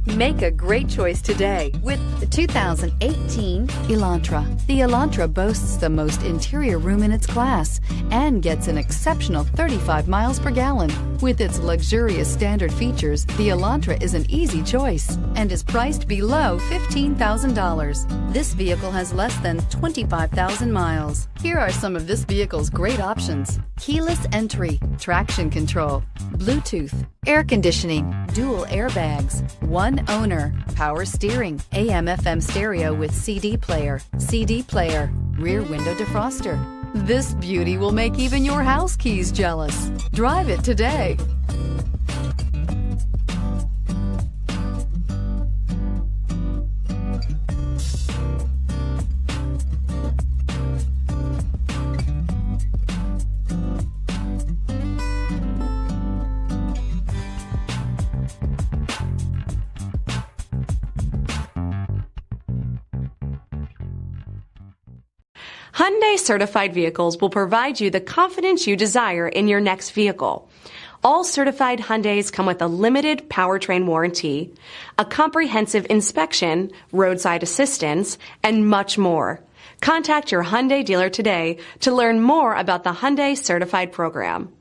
Make a great choice today with the 2018 Elantra. The Elantra boasts the most interior room in its class and gets an exceptional 35 miles per gallon. With its luxurious standard features, the Elantra is an easy choice and is priced below $15,000. This vehicle has less than 25,000 miles. Here are some of this vehicle's great options: keyless entry, traction control, Bluetooth, air conditioning, dual airbags, one owner, power steering, AM/FM stereo with CD player, rear window defroster. This beauty will make even your house keys jealous. Drive it today. Hyundai certified vehicles will provide you the confidence you desire in your next vehicle. All certified Hyundais come with a limited powertrain warranty, a comprehensive inspection, roadside assistance, and much more. Contact your Hyundai dealer today to learn more about the Hyundai Certified program.